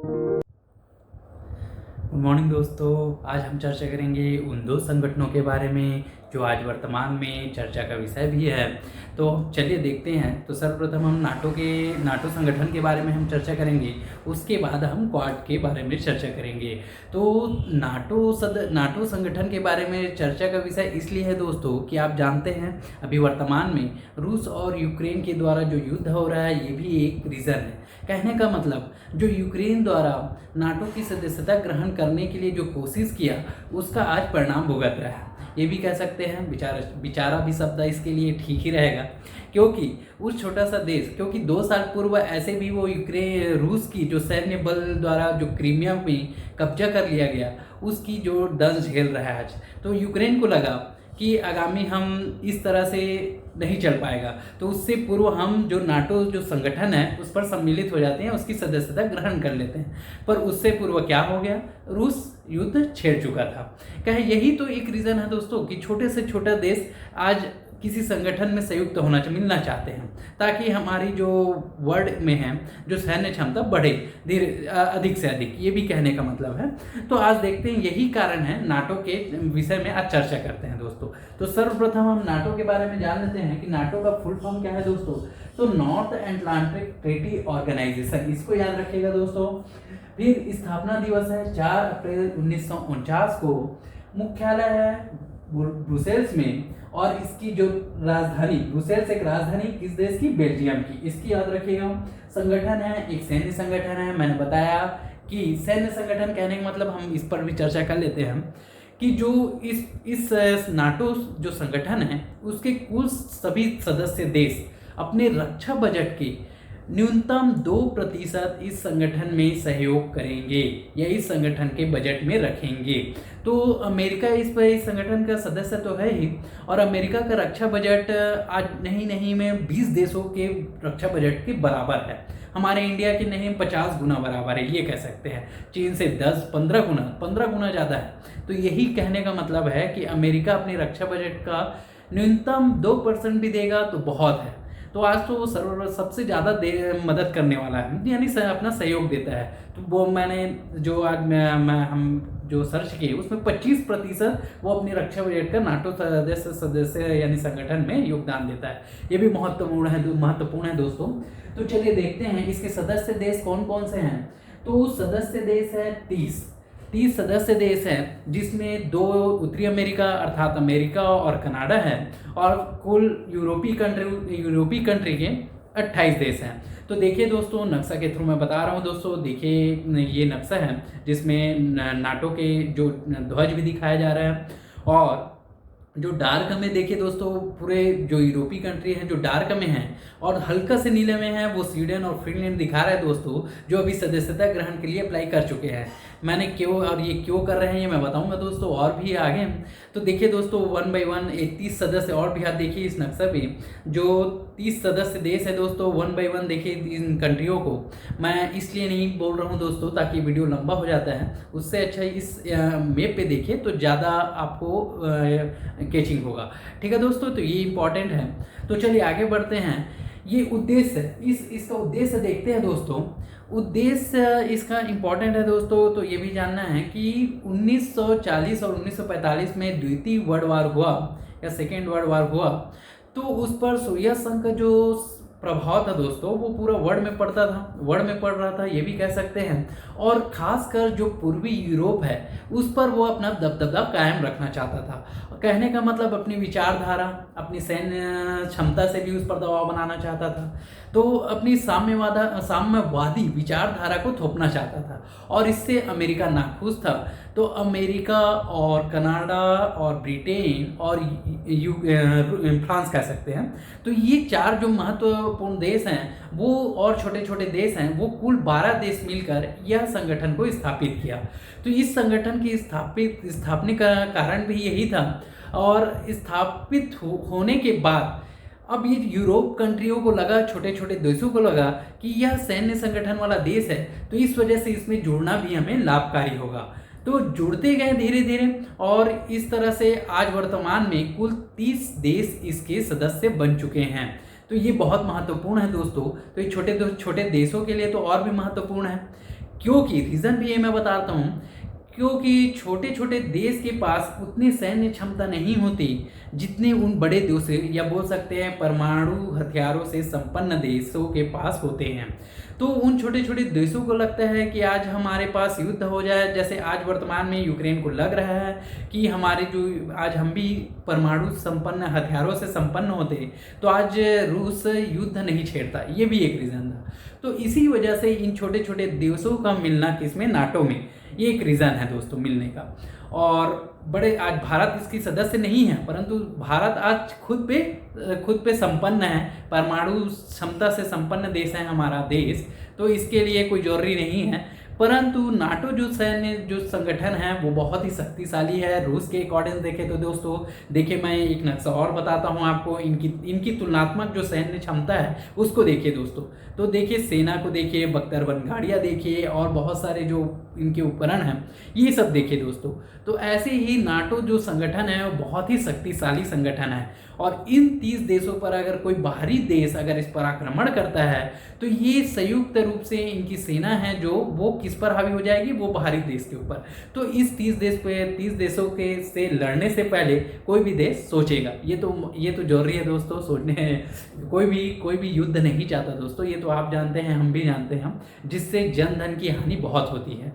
Good morning दोस्तों। आज हम चर्चा करेंगे उन दो संगठनों के बारे में जो आज वर्तमान में चर्चा का विषय भी है। तो चलिए देखते हैं। तो सर्वप्रथम हम नाटो संगठन के बारे में हम चर्चा करेंगे, उसके बाद हम क्वाड के बारे में चर्चा करेंगे। तो नाटो संगठन के बारे में चर्चा का विषय इसलिए है दोस्तों कि आप जानते हैं अभी वर्तमान में रूस और यूक्रेन के द्वारा जो युद्ध हो रहा है ये भी एक रीज़न है। कहने का मतलब जो यूक्रेन द्वारा नाटो की सदस्यता ग्रहण करने के लिए जो कोशिश किया उसका आज परिणाम भुगत रहा है, ये भी कह सकते हैं। बेचारा भी शब्द इसके लिए ठीक ही रहेगा, क्योंकि उस छोटा सा देश, क्योंकि 2 साल पूर्व ऐसे भी वो रूस की जो सैन्य बल द्वारा जो क्रीमिया में कब्जा कर लिया गया उसकी जो दंश झेल रहा है आज। तो यूक्रेन को लगा कि आगामी हम इस तरह से नहीं चल पाएगा, तो उससे पूर्व हम जो नाटो जो संगठन है उस पर सम्मिलित हो जाते हैं, उसकी सदस्यता ग्रहण कर लेते हैं। पर उससे पूर्व क्या हो गया, रूस युद्ध छेड़ चुका था। कहे यही तो एक रीज़न है दोस्तों कि छोटे से छोटा देश आज किसी संगठन में संयुक्त मिलना चाहते हैं, ताकि हमारी जो वर्ल्ड में है जो सैन्य क्षमता बढ़े अधिक से अधिक, ये भी कहने का मतलब है। तो आज देखते हैं यही कारण है, नाटो के विषय में आज चर्चा करते हैं दोस्तों। तो सर्वप्रथम हम नाटो के बारे में जान लेते हैं कि नाटो का फुल फॉर्म क्या है दोस्तों। तो नॉर्थ एटलांटिक ट्रीटी ऑर्गेनाइजेशन, इसको याद रखिएगा दोस्तों। फिर स्थापना दिवस है 4 अप्रैल 1949 को, मुख्यालय है ब्रुसेल्स में, और इसकी जो राजधानी, ब्रुसेल्स एक राजधानी किस देश की, बेल्जियम की, इसकी याद रखिएगा। संगठन है एक सैन्य संगठन है। मैंने बताया कि सैन्य संगठन कहने का मतलब हम इस पर भी चर्चा कर लेते हैं कि जो इस नाटो जो संगठन है उसके कुल सभी सदस्य देश अपने रक्षा बजट के न्यूनतम 2% इस संगठन में सहयोग करेंगे या इस संगठन के बजट में रखेंगे। तो अमेरिका इस संगठन का सदस्य तो है ही, और अमेरिका का रक्षा बजट आज नहीं में 20 देशों के रक्षा बजट के बराबर है। हमारे इंडिया के नहीं 50 गुना बराबर है, ये कह सकते हैं। चीन से 15 गुना ज़्यादा है। तो यही कहने का मतलब है कि अमेरिका अपनी रक्षा बजट का न्यूनतम 2% भी देगा तो बहुत है। तो आज तो वो सबसे ज़्यादा मदद करने वाला है, यानी अपना सहयोग देता है। तो वो मैंने जो आज हम जो सर्च किए उसमें 25% वो अपनी रक्षा बजट का नाटो सदस्य यानी संगठन में योगदान देता है। ये भी महत्वपूर्ण है दोस्तों। तो चलिए देखते हैं इसके सदस्य देश कौन कौन से हैं। तो सदस्य देश है 30 सदस्य देश है, जिसमें 2 उत्तरी अमेरिका अर्थात अमेरिका और कनाडा है, और कुल यूरोपीय कंट्री के 28 देश हैं। तो देखिए दोस्तों, नक्शा के थ्रू मैं बता रहा हूँ दोस्तों। देखिए ये नक्शा है जिसमें नाटो के जो ध्वज भी दिखाया जा रहा है, और जो डार्क में देखिए दोस्तों पूरे जो यूरोपीय कंट्री हैं जो डार्क में हैं, और हल्का से नीले में है वो स्वीडन और फिनलैंड दिखा रहा है दोस्तों, जो अभी सदस्यता ग्रहण के लिए अप्लाई कर चुके हैं। मैंने क्यों और ये क्यों कर रहे हैं ये मैं बताऊंगा दोस्तों, और भी आगे। तो देखिए दोस्तों 1 by 1 30 सदस्य और भी, आप देखिए इस नक्शा पे जो 30 सदस्य देश है दोस्तों, 1 by 1 देखिए इन कंट्रियों को। मैं इसलिए नहीं बोल रहा हूँ दोस्तों ताकि वीडियो लंबा हो जाता है, उससे अच्छा इस मैप पे देखिए तो ज़्यादा आपको कैचिंग होगा। ठीक है दोस्तों, तो ये इंपॉर्टेंट है। तो चलिए आगे बढ़ते हैं। ये उद्देश्य इसका उद्देश्य देखते हैं दोस्तों। उद्देश्य इसका इम्पॉर्टेंट है दोस्तों। तो ये भी जानना है कि 1940 और 1945 में द्वितीय वर्ल्ड वार हुआ या सेकेंड वर्ल्ड वार हुआ, तो उस पर सोवियत संघ का जो प्रभाव था दोस्तों वो पूरा वर्ल्ड में पड़ रहा था, ये भी कह सकते हैं। और खासकर जो पूर्वी यूरोप है उस पर वो अपना दबदबा कायम रखना चाहता था। कहने का मतलब अपनी विचारधारा, अपनी सैन्य क्षमता से भी उस पर दबाव बनाना चाहता था। तो अपनी साम्यवादी विचारधारा को थोपना चाहता था, और इससे अमेरिका नाखुश था। तो अमेरिका और कनाडा और ब्रिटेन और फ्रांस कह सकते हैं, तो ये 4 जो महत्वपूर्ण देश हैं वो, और छोटे छोटे देश हैं वो, कुल 12 देश मिलकर यह संगठन को स्थापित किया। तो इस संगठन की स्थापना का कारण भी यही था। और स्थापित होने के बाद अब ये यूरोप कंट्रियों को लगा, छोटे छोटे देशों को लगा कि यह सैन्य संगठन वाला देश है, तो इस वजह से इसमें जुड़ना भी हमें लाभकारी होगा। तो जुड़ते गए धीरे धीरे, और इस तरह से आज वर्तमान में कुल 30 देश इसके सदस्य बन चुके हैं। तो ये बहुत महत्वपूर्ण है दोस्तों। तो ये छोटे छोटे देशों के लिए तो और भी महत्वपूर्ण है, क्योंकि रीज़न भी ये मैं बताता हूँ, क्योंकि छोटे छोटे देश के पास उतनी सैन्य क्षमता नहीं होती जितने उन बड़े देशों या बोल सकते हैं परमाणु हथियारों से संपन्न देशों के पास होते हैं। तो उन छोटे छोटे देशों को लगता है कि आज हमारे पास युद्ध हो जाए, जैसे आज वर्तमान में यूक्रेन को लग रहा है कि हमारे जो आज हम भी परमाणु संपन्न हथियारों से संपन्न होते तो आज रूस युद्ध नहीं छेड़ता। ये भी एक रीज़न था। तो इसी वजह से इन छोटे छोटे देशों का मिलना किसमें, नाटो में, ये एक रीज़न है दोस्तों मिलने का। और बड़े आज भारत इसकी सदस्य नहीं है, परंतु भारत आज खुद पे संपन्न है, परमाणु क्षमता से संपन्न देश है हमारा देश। तो इसके लिए कोई जरूरी नहीं है, परंतु नाटो जो सैन्य जो संगठन है वो बहुत ही शक्तिशाली है। रूस के अकॉर्डिंग देखें तो दोस्तों, देखिए मैं एक नक्शा और बताता हूँ आपको, इनकी तुलनात्मक जो सैन्य क्षमता है उसको देखिए दोस्तों। तो देखिए सेना को देखिए, बख्तर-1 गाड़ियाँ देखिए और बहुत सारे जो इनके उपकरण हैं ये सब देखिए दोस्तों। तो ऐसे ही नाटो जो संगठन है वो बहुत ही शक्तिशाली संगठन है। और इन 30 देशों पर अगर कोई बाहरी देश अगर इस पर आक्रमण करता है तो ये संयुक्त रूप से इनकी सेना है जो वो किस पर हावी हो जाएगी, वो बाहरी देश के ऊपर। तो इस 30 देशों के से लड़ने से पहले कोई भी देश सोचेगा। ये तो जरूरी है दोस्तों सोचने। कोई भी युद्ध नहीं चाहता दोस्तों, ये तो आप जानते हैं, हम भी जानते हैं, जिससे जन धन की हानि बहुत होती है।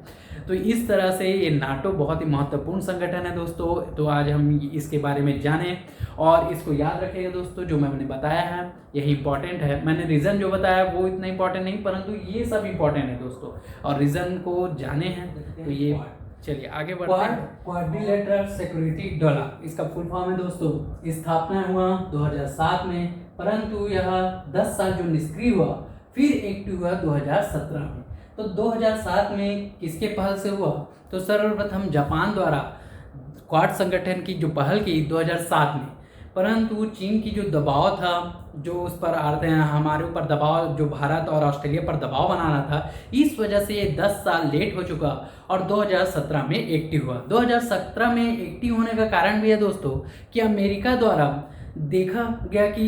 तो इस तरह से ये नाटो बहुत ही महत्वपूर्ण संगठन है दोस्तों। तो आज हम इसके बारे में जानें और इसको याद रखिएगा दोस्तों। जो मैंने बताया है यही इंपॉर्टेंट है। मैंने रीज़न जो बताया वो इतना इंपॉर्टेंट नहीं, परंतु ये सब इंपॉर्टेंट है दोस्तों, और रीज़न को जाने हैं तो ये चलिए आगे बढ़ते हैं। क्वाड्रिलेटरल सिक्योरिटी डोला, इसका फुल फॉर्म है दोस्तों। स्थापना हुआ 2007 में, परंतु यह 10 साल जो निष्क्रिय हुआ, फिर एक्टिव हुआ 2017 में। तो 2007 में किसके पहल से हुआ, तो सर्वप्रथम जापान द्वारा क्वाड संगठन की जो पहल की 2007 में, परंतु चीन की जो दबाव था, जो उस पर हमारे ऊपर दबाव, जो भारत और ऑस्ट्रेलिया पर दबाव बनाना था, इस वजह से ये 10 साल लेट हो चुका और 2017 में एक्टिव हुआ। 2017 में एक्टिव होने का कारण भी है दोस्तों कि अमेरिका द्वारा देखा गया कि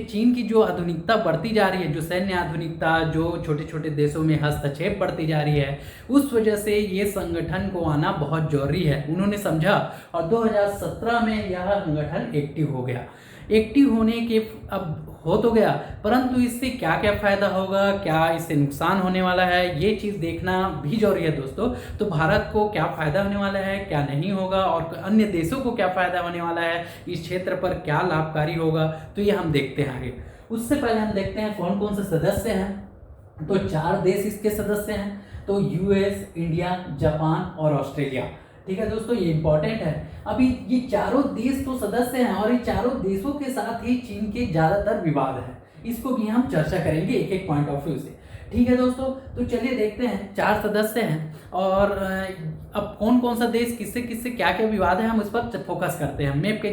चीन की जो आधुनिकता बढ़ती जा रही है, जो सैन्य आधुनिकता, जो छोटे छोटे देशों में हस्तक्षेप बढ़ती जा रही है, उस वजह से ये संगठन को आना बहुत जरूरी है, उन्होंने समझा। और 2017 में यह संगठन एक्टिव हो गया। एक्टिव होने के अब हो तो गया, परंतु इससे क्या क्या फ़ायदा होगा, क्या इससे नुकसान होने वाला है, ये चीज़ देखना भी जरूरी है दोस्तों। तो भारत को क्या फ़ायदा होने वाला है, क्या नहीं होगा, और अन्य देशों को क्या फ़ायदा होने वाला है, इस क्षेत्र पर क्या लाभकारी होगा, तो ये हम देखते हैं आगे। उससे पहले हम देखते हैं कौन कौन से सदस्य हैं। तो 4 देश इसके सदस्य हैं, तो यूएस, इंडिया, जापान और ऑस्ट्रेलिया। ठीक है दोस्तों, ये इंपॉर्टेंट है। अभी ये चारों देश तो सदस्य हैं और ये चारों देशों के साथ ही चीन के ज़्यादातर विवाद है, इसको भी हम चर्चा करेंगे एक एक पॉइंट ऑफ व्यू से। ठीक है दोस्तों, तो चलिए देखते हैं। 4 सदस्य हैं और अब कौन कौन सा देश किससे किससे क्या क्या विवाद है हम उस पर फोकस करते हैं। मैप के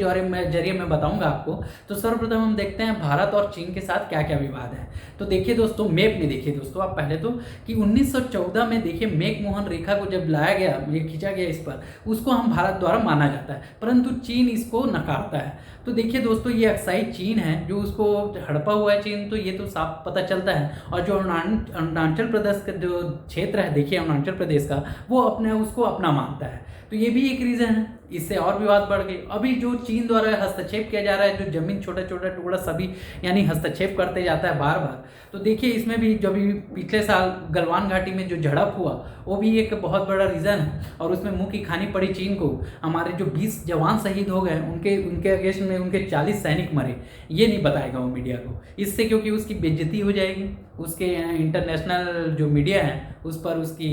जरिए मैं बताऊंगा आपको। तो सर्वप्रथम हम देखते हैं भारत और चीन के साथ क्या क्या विवाद है। तो देखिए दोस्तों, मैप में देखिए दोस्तों आप पहले तो कि 1914 में देखिए मैक-मोहन रेखा को जब लाया गया, ये खींचा गया इस पर, उसको हम भारत द्वारा माना जाता है, परंतु चीन इसको नकारता है। तो देखिए दोस्तों, ये अक्साई चीन है जो उसको हड़पा हुआ है चीन, तो ये तो साफ पता चलता है। और जो अरुणाचल प्रदेश का जो क्षेत्र है, देखिए अरुणाचल प्रदेश का, वो उसको अपना मानता है। तो ये भी एक रीज़न है, इससे और विवाद बढ़ गए। अभी जो चीन द्वारा हस्तक्षेप किया जा रहा है, जो जमीन छोटा छोटा टुकड़ा सभी यानी हस्तक्षेप करते जाता है बार बार, तो देखिए इसमें भी जब पिछले साल गलवान घाटी में जो झड़प हुआ वो भी एक बहुत बड़ा रीज़न है, और उसमें मुंह की खानी पड़ी चीन को। हमारे जो 20 जवान शहीद हो गए, उनके अगेंस्ट में उनके 40 सैनिक मरे, ये नहीं बताएगा वो मीडिया को, इससे क्योंकि उसकी बेइज्जती हो जाएगी, उसके इंटरनेशनल जो मीडिया है उस पर उसकी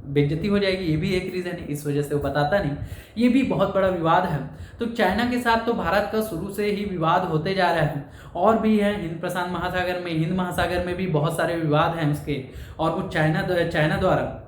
बेइज्जती हो जाएगी, ये भी एक रीज़न है, इस वजह से वो बताता नहीं। ये भी बहुत बड़ा विवाद है। तो चाइना के साथ तो भारत का शुरू से ही विवाद होते जा रहा है, और भी है हिंद प्रशांत महासागर में, हिंद महासागर में भी बहुत सारे विवाद हैं उसके, और वो चाइना द्वारा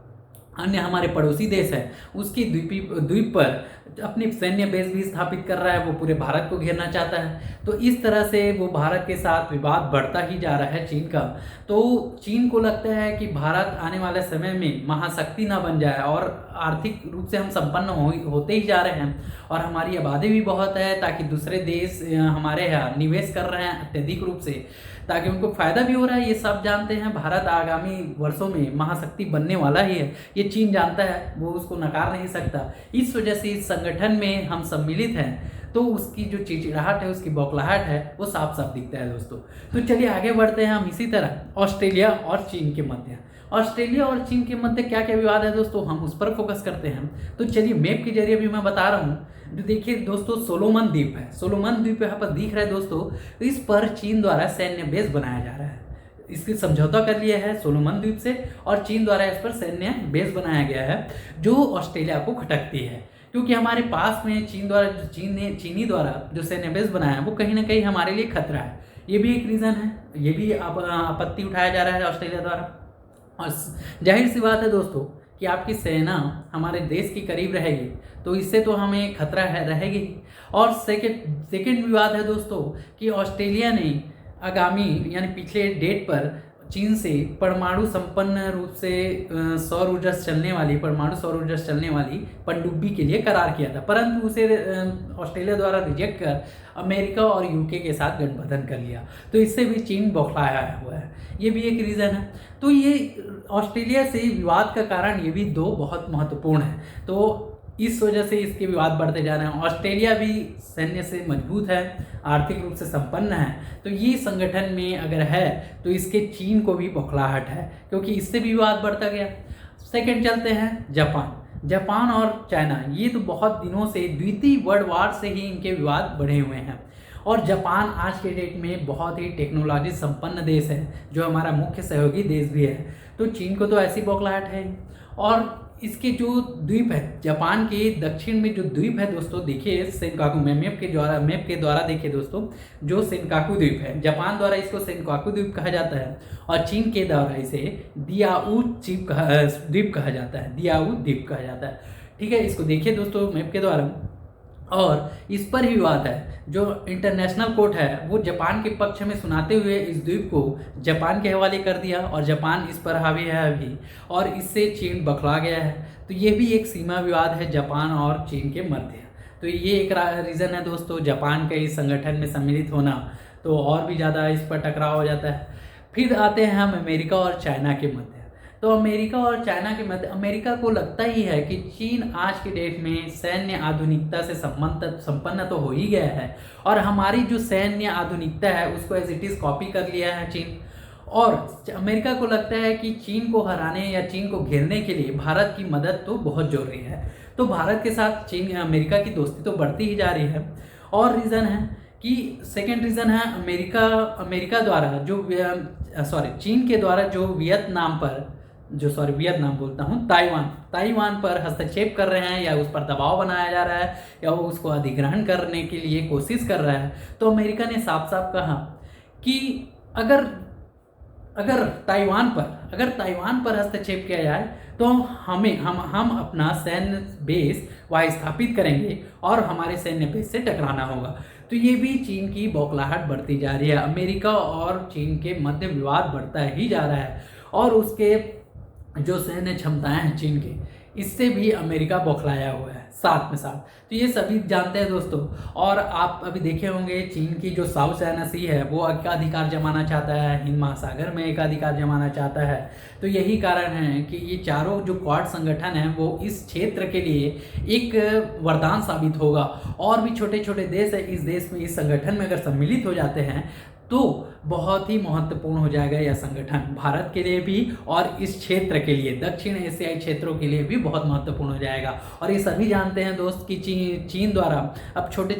अन्य हमारे पड़ोसी देश है उसकी द्वीप पर अपनी सैन्य बेस भी स्थापित कर रहा है, वो पूरे भारत को घेरना चाहता है। तो इस तरह से वो भारत के साथ विवाद बढ़ता ही जा रहा है चीन का। तो चीन को लगता है कि भारत आने वाले समय में महाशक्ति ना बन जाए, और आर्थिक रूप से हम संपन्न होते ही जा रहे हैं, और हमारी आबादी भी बहुत है, ताकि दूसरे देश हमारे यहाँ निवेश कर रहे हैं अत्यधिक रूप से, ताकि उनको फ़ायदा भी हो रहा है। ये सब जानते हैं, भारत आगामी वर्षों में महाशक्ति बनने वाला ही है, ये चीन जानता है, वो उसको नकार नहीं सकता। इस वजह से इस संगठन में हम सम्मिलित हैं, तो उसकी जो चिड़चिड़ाहट है, उसकी बौखलाहट है, वो साफ साफ दिखता है दोस्तों। तो चलिए आगे बढ़ते हैं हम इसी तरह ऑस्ट्रेलिया और चीन के मध्य। ऑस्ट्रेलिया और चीन के मध्य क्या क्या विवाद है दोस्तों, हम उस पर फोकस करते हैं। तो चलिए मैप के जरिए भी मैं बता रहा हूँ। जो देखिए दोस्तों, सोलोमन द्वीप है, सोलोमन द्वीप यहाँ पर दिख रहा है दोस्तों। इस पर चीन द्वारा सैन्य बेस बनाया जा रहा है, इसकी समझौता कर लिया है सोलोमन द्वीप से, और चीन द्वारा इस पर सैन्य बेस बनाया गया है जो ऑस्ट्रेलिया को खटकती है। क्योंकि हमारे पास में चीनी द्वारा जो सैन्य बेस बनाया है वो कहीं ना कहीं हमारे लिए खतरा है। ये भी एक रीज़न है, ये भी आपत्ति उठाया जा रहा है ऑस्ट्रेलिया द्वारा। और जाहिर सी बात है दोस्तों कि आपकी सेना हमारे देश के करीब रहेगी तो इससे तो हमें खतरा है रहेगी। और सेकंड विवाद है दोस्तों कि ऑस्ट्रेलिया ने आगामी यानी पिछले डेट पर चीन से परमाणु संपन्न रूप से सौर ऊर्जा से चलने वाली पनडुब्बी के लिए करार किया था, परंतु उसे ऑस्ट्रेलिया द्वारा रिजेक्ट कर अमेरिका और यूके के साथ गठबंधन कर लिया। तो इससे भी चीन बौखलाया हुआ है, ये भी एक रीज़न है। तो ये ऑस्ट्रेलिया से विवाद का कारण ये भी दो बहुत महत्वपूर्ण है। तो इस वजह से इसके विवाद बढ़ते जा रहे हैं। ऑस्ट्रेलिया भी सैन्य से मजबूत है, आर्थिक रूप से संपन्न है, तो ये संगठन में अगर है तो इसके चीन को भी बौखलाहट है, क्योंकि इससे भी विवाद बढ़ता गया। सेकंड चलते हैं जापान और चाइना। ये तो बहुत दिनों से द्वितीय वर्ल्ड वार से ही इनके विवाद बढ़े हुए हैं। और जापान आज के डेट में बहुत ही टेक्नोलॉजी संपन्न देश है, जो हमारा मुख्य सहयोगी देश भी है। तो चीन को तो ऐसी बौखलाहट है। और इसके जो द्वीप है, जापान के दक्षिण में जो द्वीप है दोस्तों, देखिए सेनकाकू मैप के द्वारा देखिए दोस्तों, जो सेनकाकू द्वीप है, जापान द्वारा इसको सेनकाकू द्वीप कहा जाता है और चीन के द्वारा इसे दियाऊ द्वीप कहा जाता है, दियाऊ द्वीप कहा जाता है। ठीक है, इसको देखिए दोस्तों मैप के द्वारा। और इस पर ही विवाद है, जो इंटरनेशनल कोर्ट है वो जापान के पक्ष में सुनाते हुए इस द्वीप को जापान के हवाले कर दिया और जापान इस पर हावी है अभी, और इससे चीन बखला गया है। तो ये भी एक सीमा विवाद है जापान और चीन के मध्य। तो ये एक रीज़न है दोस्तों जापान के इस संगठन में सम्मिलित होना, तो और भी ज़्यादा इस पर टकराव हो जाता है। फिर आते हैं हम अमेरिका और चाइना के मध्य। तो अमेरिका और चाइना के मध्य, अमेरिका को लगता ही है कि चीन आज के डेट में सैन्य आधुनिकता से संपन्न तो हो ही गया है, और हमारी जो सैन्य आधुनिकता है उसको एज इट इज़ कॉपी कर लिया है चीन। और अमेरिका को लगता है कि चीन को हराने या चीन को घेरने के लिए भारत की मदद तो बहुत ज़रूरी है। तो भारत के साथ अमेरिका की दोस्ती तो बढ़ती ही जा रही है। और रीज़न है कि सेकेंड रीज़न है अमेरिका द्वारा जो चीन के द्वारा जो ताइवान पर हस्तक्षेप कर रहे हैं, या उस पर दबाव बनाया जा रहा है, या वो उसको अधिग्रहण करने के लिए कोशिश कर रहा है। तो अमेरिका ने साफ साफ कहा कि अगर ताइवान पर हस्तक्षेप किया जाए तो हम अपना सैन्य बेस वहाँ स्थापित करेंगे और हमारे सैन्य बेस से टकराना होगा। तो ये भी चीन की बौखलाहट बढ़ती जा रही है। अमेरिका और चीन के मध्य विवाद बढ़ता ही जा रहा है, और उसके जो सैन्य क्षमताएं हैं चीन के, इससे भी अमेरिका बौखलाया हुआ है साथ में साथ। तो ये सभी जानते हैं दोस्तों। और आप अभी देखे होंगे चीन की जो साउथ चाइना सी है वो एकाधिकार जमाना चाहता है, हिंद महासागर में एकाधिकार जमाना चाहता है। तो यही कारण है कि ये चारों जो क्वाड संगठन हैं वो इस क्षेत्र के लिए एक वरदान साबित होगा। और भी छोटे छोटे देश है इस देश में, इस संगठन में अगर सम्मिलित हो जाते हैं तो बहुत ही महत्वपूर्ण हो जाएगा यह संगठन, भारत के लिए भी और इस क्षेत्र के लिए, दक्षिण एशियाई क्षेत्रों के लिए भी बहुत महत्वपूर्ण हो जाएगा। और ये सभी जानते हैं दोस्त कि चीन द्वारा अब छोटे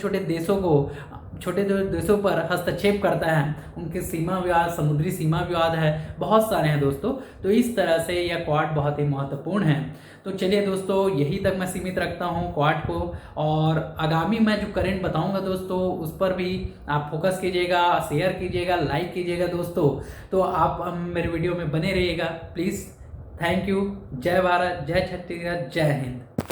छोटे देशों पर हस्तक्षेप करता है, उनके सीमा विवाद, समुद्री सीमा विवाद है, बहुत सारे हैं दोस्तों। तो इस तरह से यह क्वाड बहुत ही महत्वपूर्ण है। तो चलिए दोस्तों, यही तक मैं सीमित रखता हूँ क्वाड को, और आगामी मैं जो करंट बताऊँगा दोस्तों उस पर भी आप फोकस कीजिएगा, शेयर कीजिएगा, लाइक कीजिएगा दोस्तों। तो आप मेरे वीडियो में बने रहिएगा प्लीज़। Thank you. जय भारत, जय छत्तीसगढ़, जय हिंद।